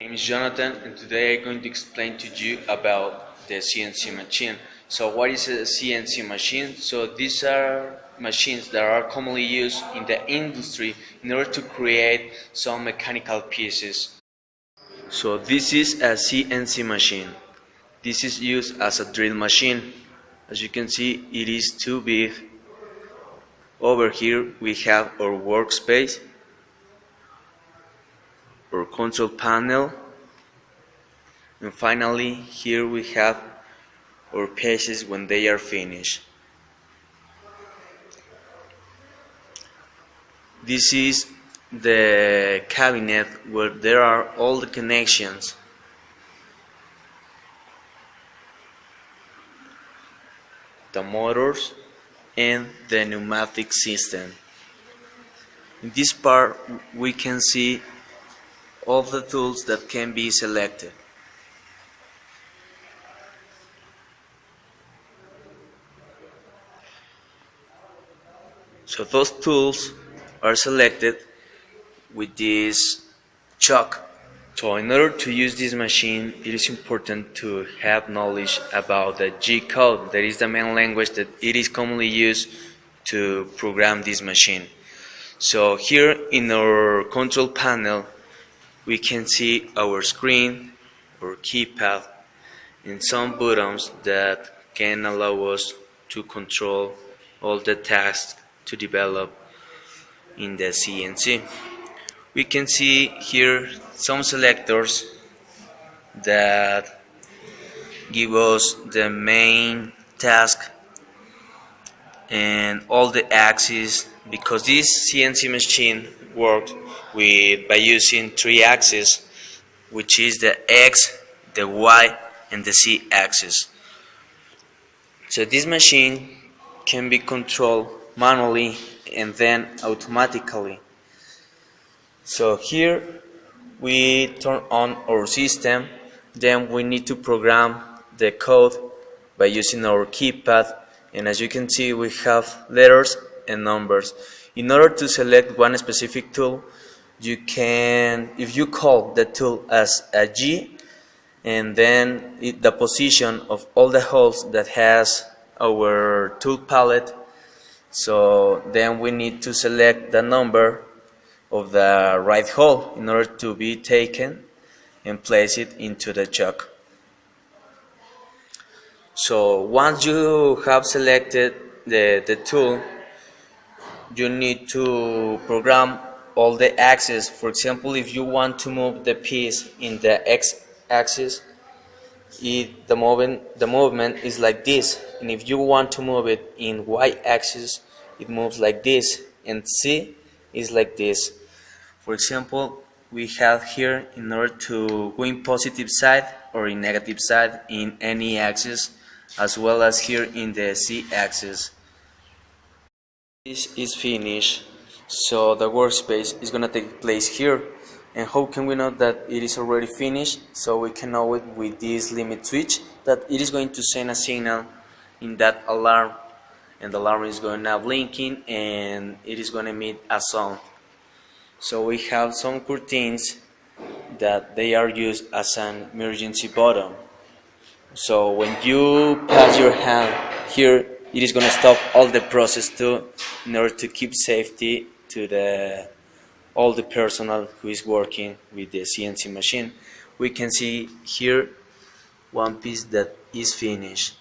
My name is Jonathan, and today I'm going to explain to you about the CNC machine. So what is a CNC machine? So these are machines that are commonly used in the industry in order to create some mechanical pieces. So this is a CNC machine. This is used as a drill machine. As you can see, it is too big. Over here we have our workspace, our control panel, and finally here we have our pieces when they are finished. This is the cabinet where there are all the connections. The motors and the pneumatic system. In this part we can see all the tools that can be selected. So those tools are selected with this chuck. So in order to use this machine, it is important to have knowledge about the G code. That is the main language that it is commonly used to program this machine. So here in our control panel we can see our screen, our keypad, and some buttons that can allow us to control all the tasks to develop in the CNC. We can see here some selectors that give us the main task and all the axes, because this CNC machine works by using 3 axes, which is the X, the Y, and the Z axis. So this machine can be controlled manually and then automatically. So here we turn on our system, then we need to program the code by using our keypad, and as you can see we have letters and numbers. In order to select one specific tool, you can, if you call the tool as a G, and then the position of all the holes that has our tool palette, so then we need to select the number of the right hole in order to be taken and place it into the chuck. So once you have selected the tool, you need to program all the axes. For example, if you want to move the piece in the X axis, the movement is like this, and if you want to move it in Y axis, it moves like this, and Z is like this. For example, we have here, in order to go in positive side or in negative side in any axis, as well as here in the Z axis. This is finished, so the workspace is going to take place here. And how can we know that it is already finished? So we can know it with this limit switch, that it is going to send a signal in that alarm, and the alarm is going to blinking and it is going to emit a sound. So we have some curtains that they are used as an emergency button. So when you pass your hand here, it is going to stop all the process too, in order to keep safety to all the personnel who is working with the CNC machine. We can see here one piece that is finished.